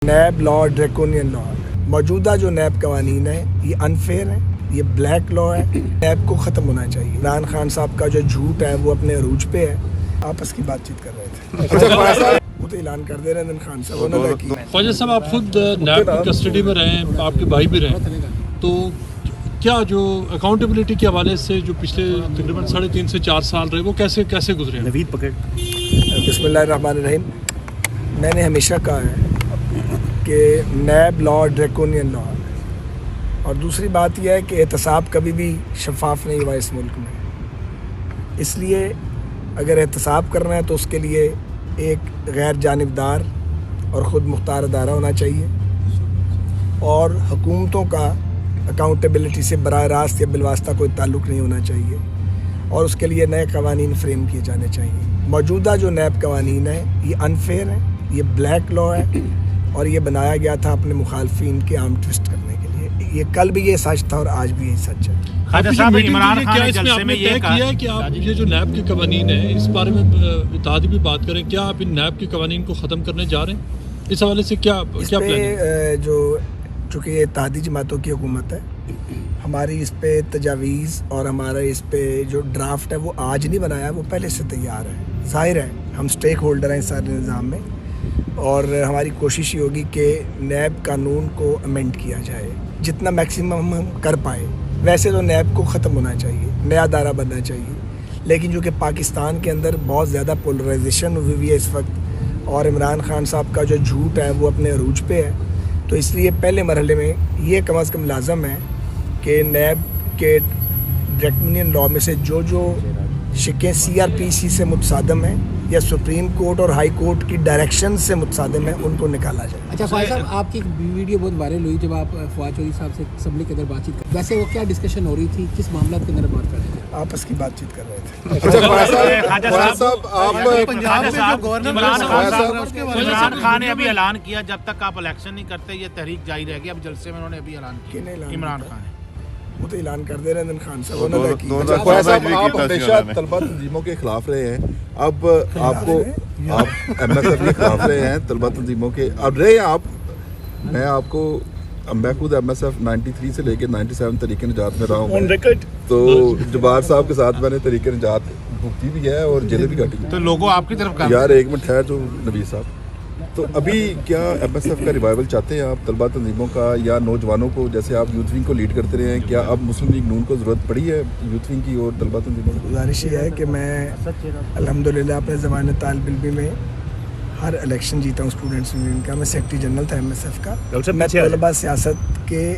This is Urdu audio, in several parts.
نیب لا ڈریکونین لا موجودہ جو نیب قوانین ہیں یہ انفیئر ہیں، یہ بلیک لا ہے. نیب کو ختم ہونا چاہیے. عمران خان صاحب کا جو جھوٹ ہے وہ اپنے عروج پہ ہے. آپس کی بات چیت کر رہے تھے، وہ تو اعلان کر دے رہے ہیں خان صاحب. خواجہ صاحب آپ خود نیب کی کسٹڈی میں رہے ہیں، آپ کے بھائی بھی رہے، تو کیا جو اکاؤنٹیبلٹی کے حوالے سے جو پچھلے تقریباً 3.5 سے 4 سال رہے وہ کیسے گزرے ہیں؟ نوید پکڑ. بسم اللہ الرحمن الرحیم. میں نے ہمیشہ کہا ہے کہ نیب لا ڈریکونین لا، اور دوسری بات یہ ہے کہ احتساب کبھی بھی شفاف نہیں ہوا اس ملک میں. اس لیے اگر احتساب کرنا ہے تو اس کے لیے ایک غیر جانبدار اور خود مختار ادارہ ہونا چاہیے، اور حکومتوں کا اکاؤنٹیبلٹی سے براہ راست یا بالواسطہ کوئی تعلق نہیں ہونا چاہیے، اور اس کے لیے نئے قوانین فریم کیے جانے چاہیے. موجودہ جو نیب قوانین ہیں یہ انفیئر ہیں، یہ بلیک لا ہے، اور یہ بنایا گیا تھا اپنے مخالفین کے آرم ٹوسٹ کرنے کے لیے. یہ کل بھی یہ سچ تھا اور آج بھی یہی سچ ہے. خواجہ صاحب عمران خان نے جلسے میں یہ کہا ہے کہ آپ یہ جو نیب کے قوانین ہیں اس بارے میں اتحادی بھی بات کریں، کیا آپ ان نیب کے قوانین کو ختم کرنے جا رہے ہیں؟ اس حوالے سے کیا پلان ہے؟ چونکہ یہ اتحادی جماعتوں کی حکومت ہے، ہماری اس پہ تجاویز اور ہمارا اس پہ جو ڈرافٹ ہے وہ آج نہیں بنایا، وہ پہلے سے تیار ہے. ظاہر ہے ہم سٹیک ہولڈر ہیں اس سارے نظام میں، اور ہماری کوشش یہ ہوگی کہ نیب قانون کو امینڈ کیا جائے جتنا میکسیمم ہم کر پائے. ویسے تو نیب کو ختم ہونا چاہیے، نیا ادارہ بننا چاہیے، لیکن جو کہ پاکستان کے اندر بہت زیادہ پولرائزیشن ہوئی ہوئی ہے اس وقت، اور عمران خان صاحب کا جو جھوٹ ہے وہ اپنے عروج پہ ہے، تو اس لیے پہلے مرحلے میں یہ کم از کم لازم ہے کہ نیب کے ڈریکونین لا میں سے جو شکیں CRPC سے متصادم ہیں یا سپریم کورٹ اور ہائی کورٹ کی ڈائریکشن سے متصادم ہیں ان کو نکالا جائے. اچھا فواز صاحب، آپ کی ویڈیو بہت وائرل ہوئی جب آپ فواد چودھری صاحب سے اسمبلی کے اندر بات چیت کر، ویسے وہ کیا ڈسکشن ہو رہی تھی، کس معاملات کے اندر بات کر رہے تھے؟ آپس کی بات چیت کر رہے تھے. عمران خان نے ابھی اعلان کیا جب تک آپ الیکشن نہیں کرتے یہ تحریک جاری رہے گی. اب جلسے میں انہوں نے ابھی اعلان کیا. عمران خان وہ تو اعلان کر دے رہے ہیں خان صاحب. آپ ہمیشہ طلبہ تنظیموں کے خلاف رہے ہیں، اب آپ کو آپ MSF کے خلاف رہے ہیں، طلبہ تنظیموں کے اب رہے ہیں آپ. میں آپ کو میں خود MSF 93 سے لے کے 97 تحریک نجات میں رہا ہوں، تو جبار صاحب کے ساتھ میں نے تحریک نجات بھگتی بھی ہے اور جیلیں بھی کاٹی. تو لوگوں آپ کی طرف یار ایک منٹ ٹھہر جو نوید صاحب، تو ابھی کیا MSF کا ریوائول چاہتے ہیں آپ طلبہ تنظیموں کا یا نوجوانوں کو؟ جیسے آپ یوتھ ونگ کو لیڈ کرتے رہے ہیں، کیا اب مسلم لیگ نون کو ضرورت پڑی ہے یوتھ ونگ کی اور طلبہ تنظیموں کی؟ گزارش یہ ہے کہ میں الحمدللہ اپنے زمانہ طالب علمی میں ہر الیکشن جیتا ہوں اسٹوڈنٹس یونین کا. میں سیکرٹری جنرل تھا MSF کا. میں طلبہ سیاست کے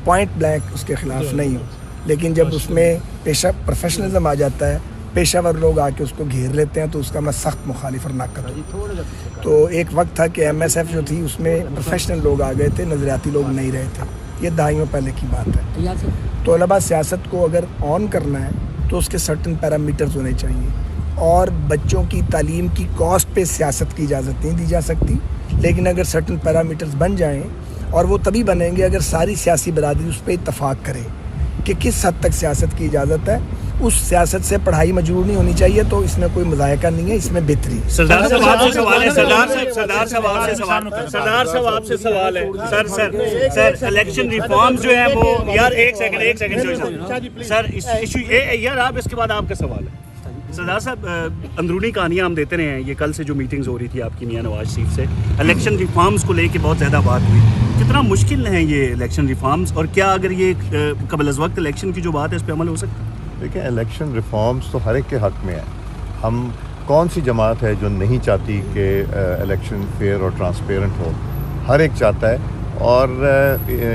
پوائنٹ بلینک اس کے خلاف نہیں ہوں، لیکن جب اس میں پیشہ پروفیشنلزم آ جاتا ہے، پیشہ ور لوگ آ کے اس کو گھیر لیتے ہیں، تو اس کا میں سخت مخالف اور ناقد ہوں. تو ایک وقت تھا کہ MSF جو تھی اس میں پروفیشنل لوگ آ گئے تھے، نظریاتی لوگ نہیں رہے تھے. یہ دہائیوں پہلے کی بات ہے. تو طلبہ سیاست کو اگر آن کرنا ہے تو اس کے سرٹن پیرامیٹرز ہونے چاہیے، اور بچوں کی تعلیم کی کاسٹ پہ سیاست کی اجازت نہیں دی جا سکتی. لیکن اگر سرٹن پیرامیٹرز بن جائیں، اور وہ تبھی بنیں گے اگر ساری سیاسی برادری اس پہ اتفاق کرے کہ کس حد تک سیاست کی اجازت ہے. اس سیاست سے پڑھائی مجرور نہیں ہونی چاہیے، تو اس میں کوئی مذائقہ نہیں ہے، اس میں بہتری. سردار صاحب آپ سے سوال ہے. سردار صاحب آپ سے سوال ہے. سر الیکشن ریفارمز جو ہیں وہ، یار ایک سیکنڈ سر ایشو یار آپ اس کے بعد آپ کا سوال ہے. سردار صاحب اندرونی کہانیاں ہم دیتے رہے ہیں، یہ کل سے جو میٹنگز ہو رہی تھی آپ کی میاں نواز شریف سے، الیکشن ریفارمز کو لے کے بہت زیادہ بات ہوئی. کتنا مشکل ہیں یہ الیکشن ریفارمز، اور کیا اگر یہ قبل از وقت الیکشن کی جو بات ہے اس پہ عمل ہو سکتا ہے؟ دیکھیں الیکشن ریفارمز تو ہر ایک کے حق میں ہے. ہم کون سی جماعت ہے جو نہیں چاہتی کہ الیکشن فیئر اور ٹرانسپیرنٹ ہو؟ ہر ایک چاہتا ہے، اور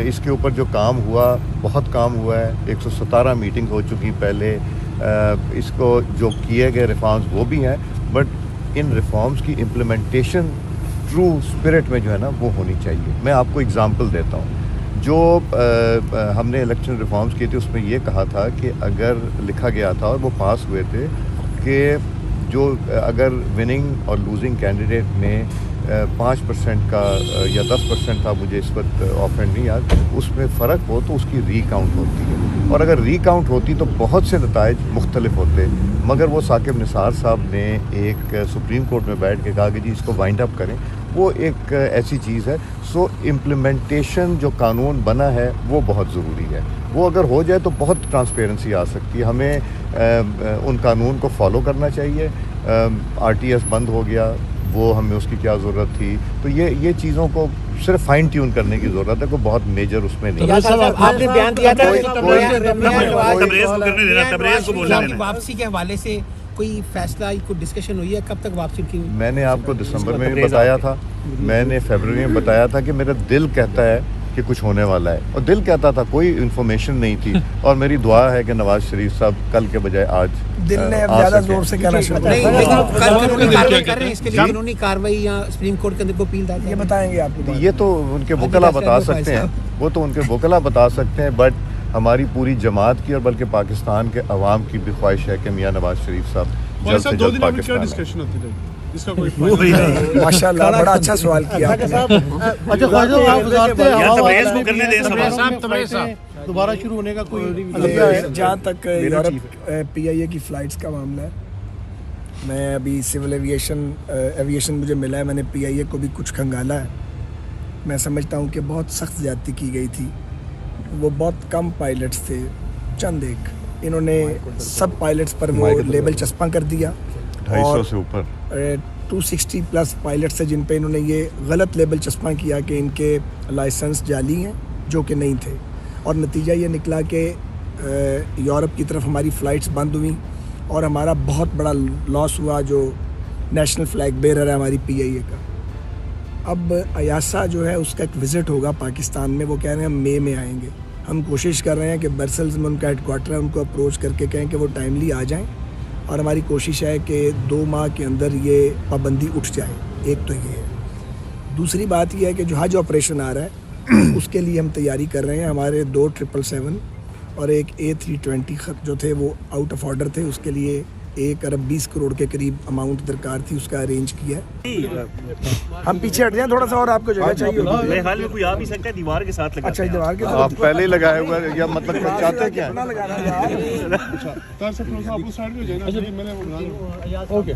اس کے اوپر جو کام ہوا، بہت کام ہوا ہے. 117 میٹنگ ہو چکی پہلے. اس کو جو کیے گئے ریفارمز وہ بھی ہیں، بٹ ان ریفارمز کی امپلیمنٹیشن ٹرو اسپرٹ میں جو ہے نا وہ ہونی چاہیے. میں آپ کو اگزامپل دیتا ہوں. جو ہم نے الیکشن ریفارمز کیے تھے اس میں یہ کہا تھا کہ اگر لکھا گیا تھا اور وہ پاس ہوئے تھے کہ جو اگر وننگ اور لوزنگ کینڈیڈیٹ نے 5% کا یا 10% تھا, مجھے اس وقت آف ہینڈ نہیں یاد, اس میں فرق ہو تو اس کی ری کاؤنٹ ہوتی ہے, اور اگر ری کاؤنٹ ہوتی تو بہت سے نتائج مختلف ہوتے, مگر وہ ثاقب نثار صاحب نے ایک سپریم کورٹ میں بیٹھ کے کہا کہ جی اس کو وائنڈ اپ کریں, وہ ایک ایسی چیز ہے. سو امپلیمنٹیشن جو قانون بنا ہے وہ بہت ضروری ہے, وہ اگر ہو جائے تو بہت ٹرانسپیرنسی آ سکتی ہے. ہمیں ان قانون کو فالو کرنا چاہیے. RTS بند ہو گیا, وہ ہمیں اس کی کیا ضرورت تھی, تو یہ چیزوں کو صرف فائن ٹیون کرنے کی ضرورت ہے, کوئی بہت میجر اس میں نہیں. آپ نے بیان دیا تھا تبریز کو بولنے دینا. واپسی کے حوالے سے کوئی فیصلہ, کوئی ڈسکشن ہوئی ہے, کب تک واپسی کی؟ میں نے آپ کو دسمبر میں بتایا تھا, میں نے فیبروری میں بتایا تھا کہ میرا دل کہتا ہے کہ کچھ ہونے والا ہے, اور دل کہتا تھا, کوئی انفارمیشن نہیں تھی, اور میری دعا ہے کہ نواز شریف صاحب کل کے بجائے آج دل نے اب زیادہ زور سے کہنا شروع کر نہیں, لیکن قانونی کارروائی کر رہے ہیں, اس کے لیے قانونی کارروائی یا سپریم کورٹ کے اندر کو اپیل داخل, یہ بتائیں گے آپ کو. یہ تو ان کے وکلا بتا سکتے ہیں, وہ تو ان کے وکلا بتا سکتے ہیں, بٹ ہماری پوری جماعت کی اور بلکہ پاکستان کے عوام کی بھی خواہش ہے کہ میاں نواز شریف صاحب جلد سے جلد پاکستان آئیں. ماشاء اللہ, بڑا اچھا سوال کیا آپ نے. دوبارہ شروع ہونے کا کوئی جہاں تک یورپ PIA کی فلائٹس کا معاملہ ہے, میں ابھی سول ایویشن مجھے ملا ہے, میں نے PIA کو بھی کچھ کھنگالا ہے. میں سمجھتا ہوں کہ بہت سخت زیادتی کی گئی تھی, وہ بہت کم پائلٹس تھے, چند ایک, انہوں نے سب پائلٹس پر وہ لیبل چسپاں کر دیا, 250 سے اوپر 260 پلس پائلٹس تھے جن پہ انہوں نے یہ غلط لیبل چسپاں کیا کہ ان کے لائسنس جعلی ہیں, جو کہ نہیں تھے, اور نتیجہ یہ نکلا کہ یورپ کی طرف ہماری فلائٹس بند ہوئیں, اور ہمارا بہت بڑا لاس ہوا جو نیشنل فلیگ بیرر ہے ہماری PIA کا. اب ایاسا جو ہے اس کا ایک وزٹ ہوگا پاکستان میں, وہ کہہ رہے ہیں ہم مئی میں آئیں گے. ہم کوشش کر رہے ہیں کہ برسلز میں ان کا ہیڈ کوارٹر ہے, ان کو اپروچ کر کے کہیں کہ وہ ٹائملی آ جائیں, اور ہماری کوشش ہے کہ 2 ماہ کے اندر یہ پابندی اٹھ جائے. ایک تو یہ ہے. دوسری بات یہ ہے کہ جو حج آپریشن آ رہا ہے اس کے لیے ہم تیاری کر رہے ہیں. ہمارے 2 777 اور ایک A320 جو تھے وہ آؤٹ آف آرڈر تھے, اس کے لیے 1 ارب 20 کروڑ کے قریب اماؤنٹ درکار تھی, اس کا ارینج کیا ہے. ہم پیچھے ہٹ جائیں تھوڑا سا, اور آپ کو جگہ چاہیے ہوگی. میرے خیال میں کوئی آ بھی سکتا ہے, دیوار کے ساتھ لگا. اچھا, دیوار کے آپ پہلے ہی لگائے ہوئے ہیں, یا مطلب چاہتے کیا ہیں؟ لگانا. اوکے.